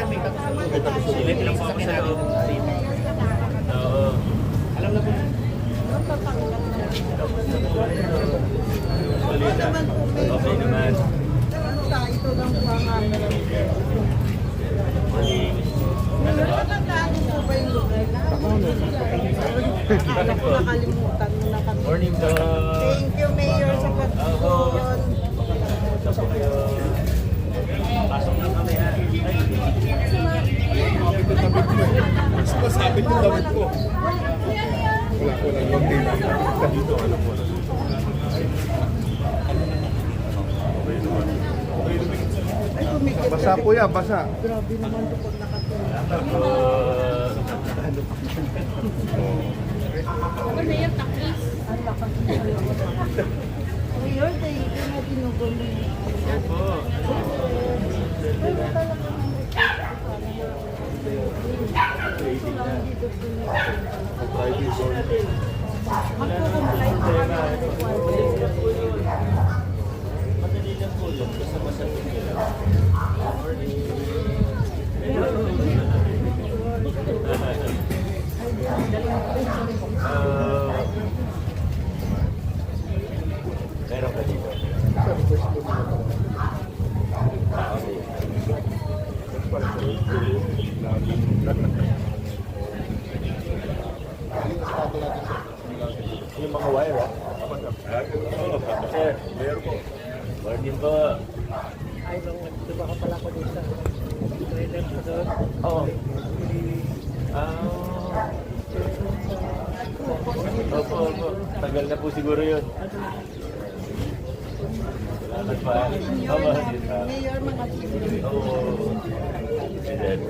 may kagustuhan. Ilan lang po ako sa loob. Oo. Alam na po. Okay naman. Ito lang po ang aming. Nakakandaan mo ba yung lugar na? Akala ko nakalimutan mo na kami. Morning po. Thank you, Mayor, sa pagtulong. Pasok na kami ha. Sumasabit yung damit ko. Wala ko lang yung tape. Dito, ano po. Basa po yan, basa. Grabe naman ito pag nakatulong. Ang lakas mo. Mayor, tayo ko na tinugulo. Opo. Madali lang po yun. Basta masagot nila. Meron ka dito. Yung mga wire, ah? Oo, sir. Meron po. Morning po. Ay, diba ka pala ko dito? Trailer ko doon. Oo. Opo, opo. Tagal na po siguro yun. Salamat pa. Oo, yun pa. Mayor, mga children. Oo. And then,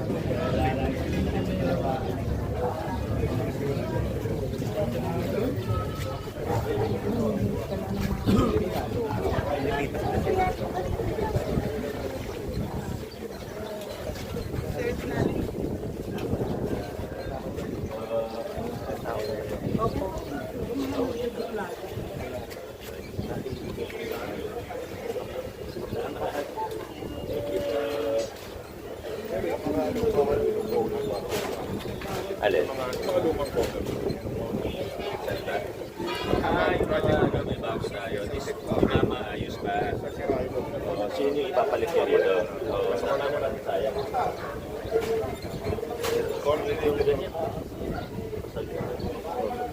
alin? Mga lumang po. May box tayo. Hindi maayos pa. Sino yung ipapalit niya rito? Oo, sana naman sayang.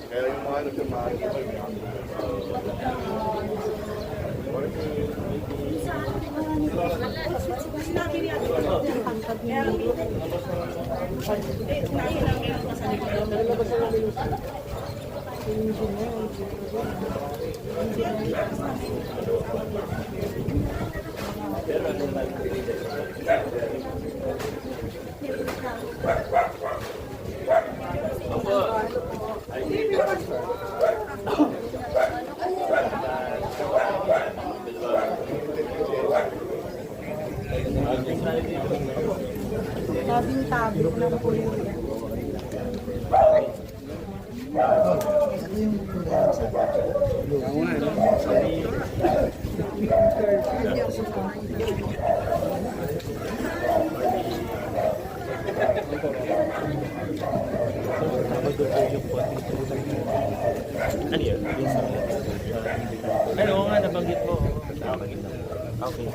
Kaya yung mga nagkamahan ko Tabing-tabi lang po yun. Ano yun? Ano nga, nabanggit mo. Okay.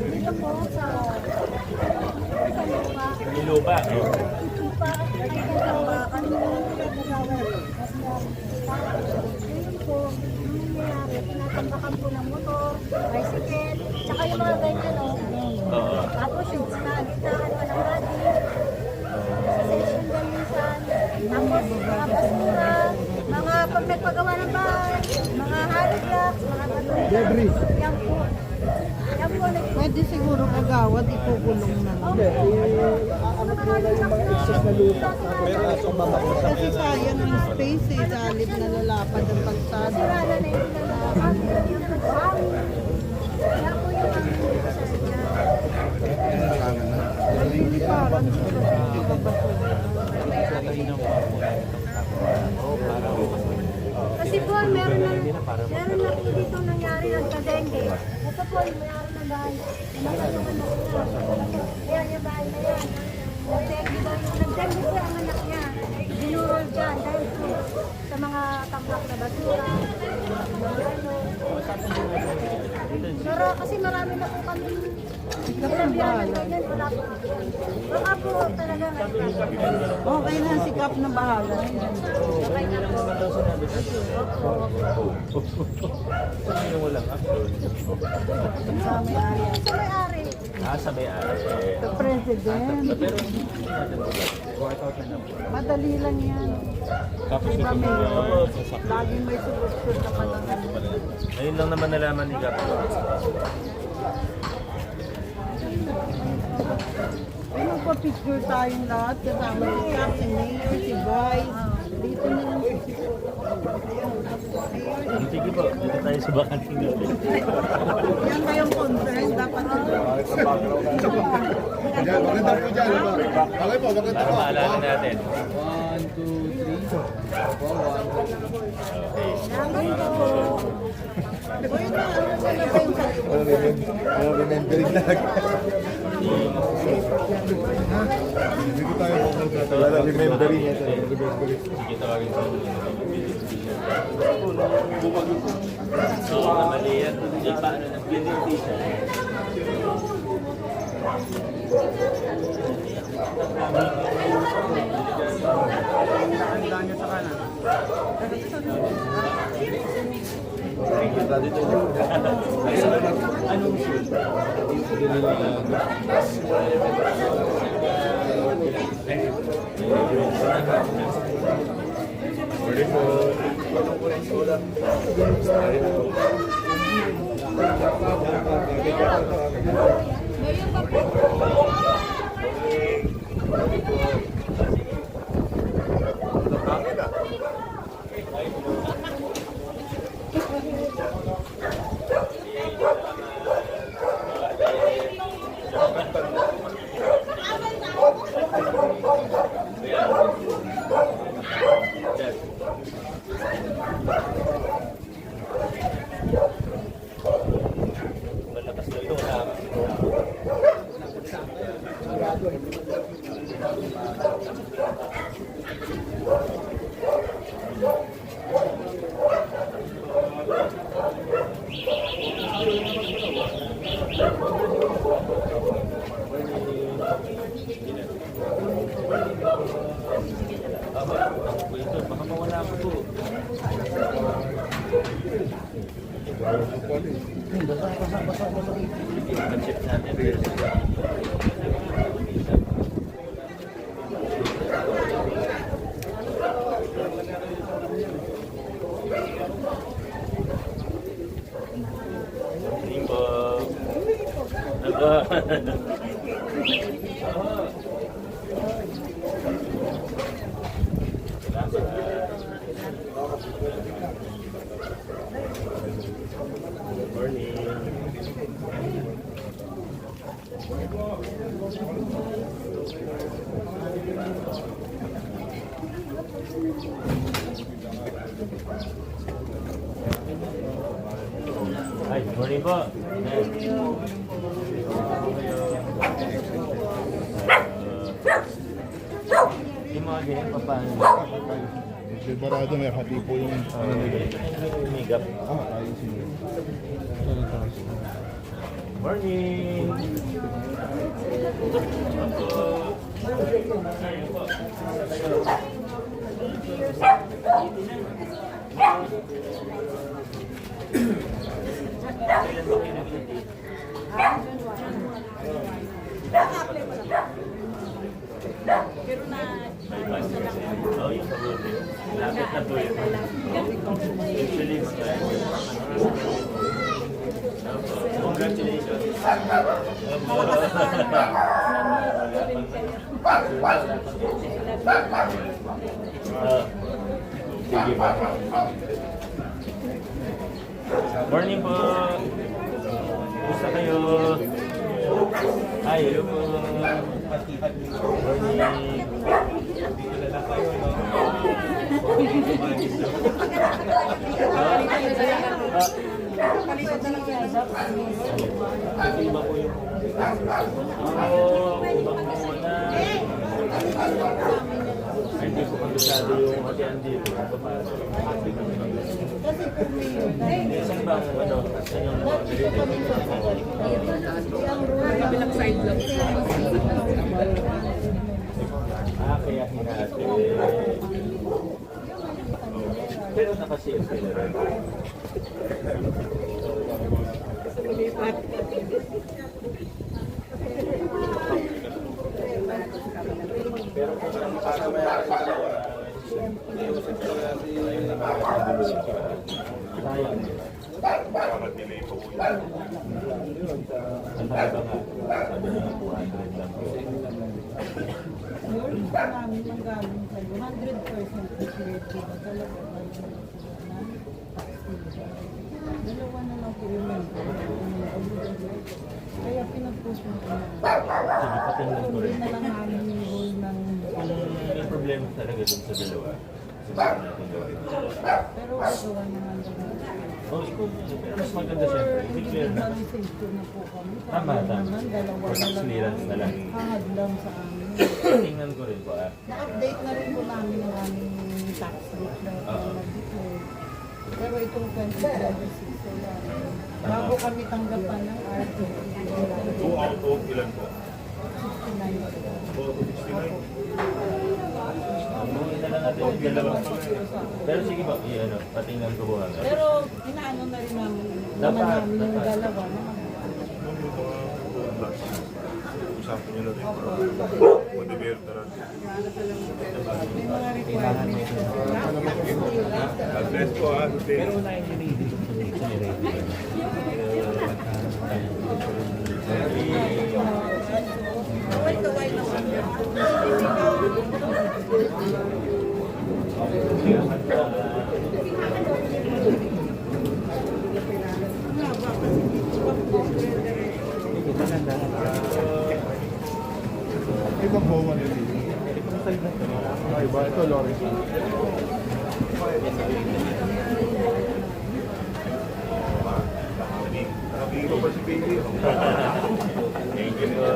Dito po sa Nilupa. lupa, ayun po, nangyayari, tinatambakan po ng motor, bicycle, tsaka yung mga ganyan, no? Oo. Tapos yung nagtahan pa ng body, sa session gamisan, tapos mga basura, mga pag nagpagawa ng bahay, mga hollow blocks, mga ganun. Yan po. Yan po, Pwede siguro kagawad, ikukulong na lang. Kasi sayang ang space eh, sa halip na lalapad ang kalsada. Sirala na yung lalakad, yung paghangin. Kaya po yung Hindi parang hindi ka ba? kasi Kasi po, meron na po dito nangyari ng kadengge. Ito po, mayroon ng bahay. Ayan, yung bahay na yan. Nagdengue po ang anak niya. Dinurol dyan dahil po sa mga tampak na basura. Pero kasi marami na po kami sinabihan ng ganyan. Wala po. Baka po talaga Okay na, sikap na bahala. okay na po. Sino walang action? Sa may-ari. Sa may-ari. Sa may-ari. The president. Pero hindi natin po. Madali lang yan. Tapos Diba, ito Mayor? Laging may solusyon na pala. Ngayon lang naman nalaman ni Gap. Ay, magpa-picture tayong lahat. Kasama si Cap, si Mayor, si Vice. Dito na lang si Sige po, dito tayo sa bakanting natin. Yan ba yung concern? Dapat Yan, maganda po dyan. Okay po, maganda Para po. maalala natin. 1, 2, 3. Salamat po. Uy, na, ano ba yung Remembering talaga. Dito tayo po. Wala remembering. Remembering. Sige, tawagin ko. Oo, na mali yan. Eh, paano ng building teacher? Anong Sorry po. malakas na ito. Ito, baka mawala ako po. Check natin. Hindi po. Hi, morning po. Yung mga ganyan, paano? Medyo barado, may hati po yung ano nila. Umigap. Ayos yun. Morning! Oh, yung sabuti. Lapit na po yun. Usually, congratulations. Sige ba? Morning po. Gusto kayo? Hi, hello po. Morning. Dito na lang kayo, no? Palitan na lang yan. Iba po yung... Oo, iba po na. Ay, hindi ko kondisado yung hatian dito. Kasi kung may yun, Isang bang ano? Saan yung ang rule ng side lang. kaya hinati. Pero naka-sales sila rin. Pero kung para mayroon sa sayang. Delay po po yun. Ang halaga nga, sabi nila 200 lang. Yun, gusto namin ang galing sa'yo. 100% security. Talaga ba yun? Dalawa na lang kailangan. Kaya pinag-post mo ko na. Sige, patingnan ko Hindi rin. na lang namin yung role ng... Kung may problema talaga dun sa dalawa, subukan natin gawin. Pero gagawa naman doon. Oh, pero mas maganda siyempre. I-clear na. Safety na po kami. Tama, tama. Naman, dalawa For na lang. clearance na lang. Hangad lang sa amin. Tingnan ko rin po ah. Na-update na rin po namin ang aming tax rate na nag-declare. Pero itong 2026 wala. Bago kami tanggapan ng RTP. 2 out of ilan po? 69. 69. Buhin na lang natin yung dalawa. Pero sige ba, ano, patingnan ko po ano. Pero inaano na rin namin naman Dapat, namin yung dapat. dalawa na Usapan nyo na rin para ma-develop na rin. may mga requirements. God bless po ha. Pero unahin nyo rin dito sa next na ready. Kaway-kaway naman. Ibang bawa nyo dito. Ay ba? Ito, Loris. Nakabigay ko pa si baby. Thank you po.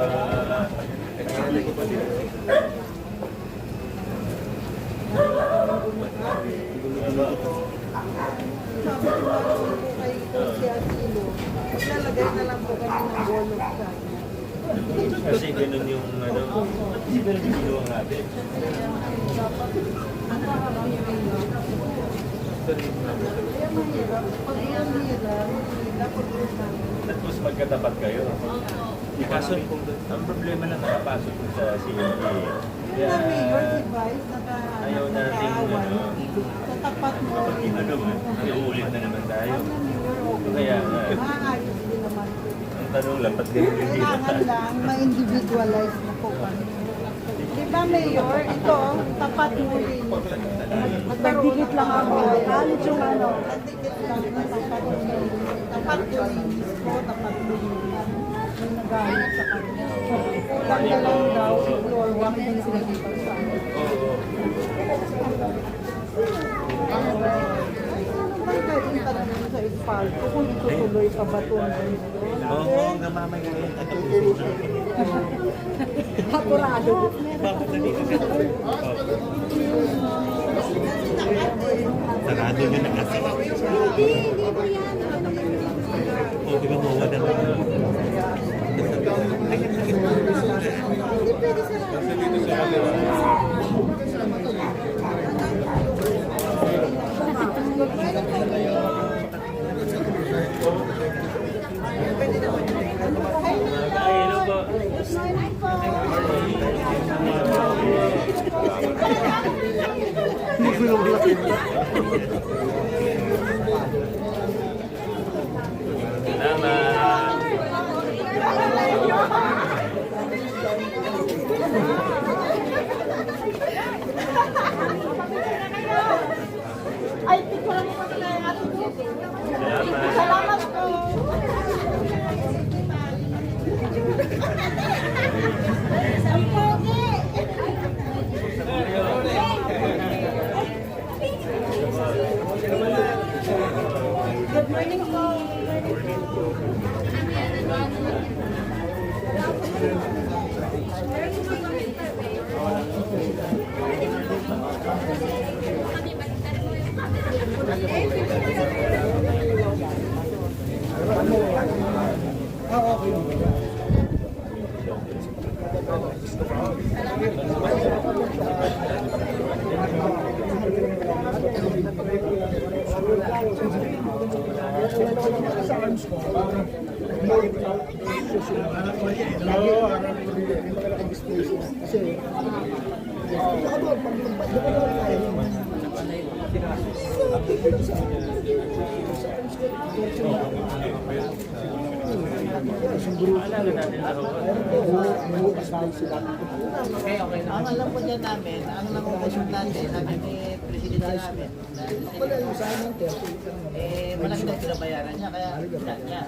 Sabi ko nga po kay Coach Asilo, lalagay na lang po kami ng bolog sa kanya. Kasi ganun yung ano, kasi ganun yung ginawa natin. Ang nakakamirin na. Kaya mahirap. Pag yan hirap, dapat po sa Tapos magkatapat kayo. Kaso ang problema na nakapasok ko sa CMD. Yung na mayor, si Vice, Ayaw nating, nag-aaway. ano, Sa tapat mo. kapag inano, iuulit na naman tayo. Ang na mayor, okay. Kaya nga. Maayos din naman. Ang tanong lang, ba't ganyan yung Kailangan lang ma-individualize na po kami. Di ba, Mayor? Ito, tapat mo rin. Magdikit lang ako. Kalit yung ano. Nagdikit lang na tapat mo rin. Tapat ko rin. Tapat mo rin. May nagalit sa kanya. Kulang na lang daw. Floor 1 din sila dito sa akin. Oo. Ano ba gawin talaga sa espalto kung itutuloy ka ba ito? Oo, gamamay ko yung Apurado. Bakit nandito ka? Sarado yun na kasi. Hindi po yan. O, di ba mawa na lang? Hindi pwede sila. Hello po. Ang alam po dyan namin, ang nangungusun natin, sabi ni Presidente namin, malaki daw pinabayaran niya, kaya wala niya.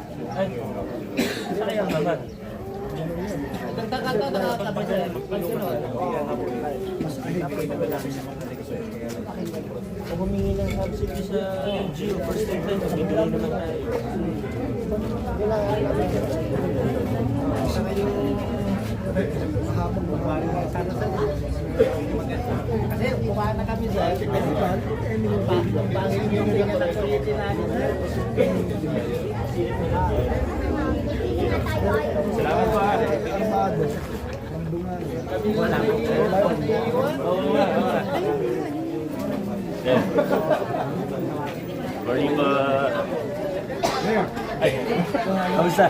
Kaya naman. Nagtaka nakakatabi siya, pagsunod. Kung humingi ng subsidy sa LGU, first time tayo, bibigay naman tayo. Kasi kumain na kami sa pangingin ng kuryente namin. Salamat po. Wala po. Oo nga. Yeah. Morning po. Ay, kamusta?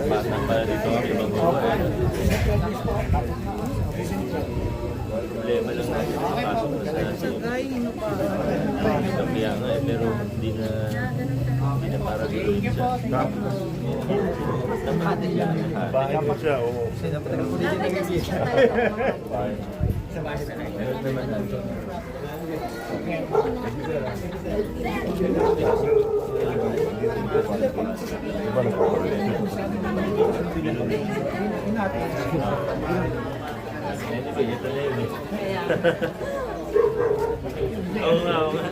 Batang pala dito ang ibang buhay. Problema lang natin pasok na sa kaya nga eh, pero hindi na para gawin siya. Bahay po siya, oo. Meron naman natin. Ito na yun eh. Oo nga, oo nga.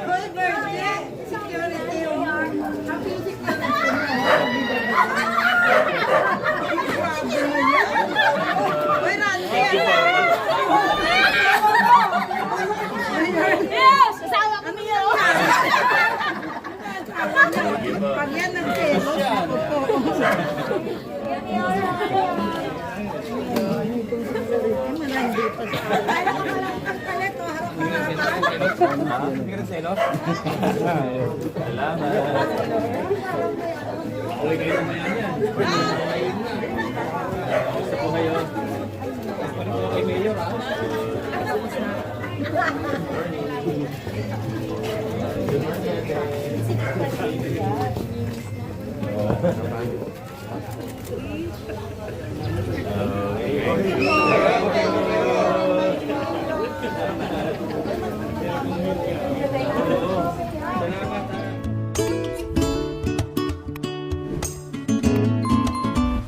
Hoy, birthday! Security yung happy security. Grabe na yan. Kala ko walang pagpalit o harap-harapan. Hindi ka rin selos? Salamat. Okay kayo naman yan. Gusto po kayo. Ano po kay Mayor, ha? Sige,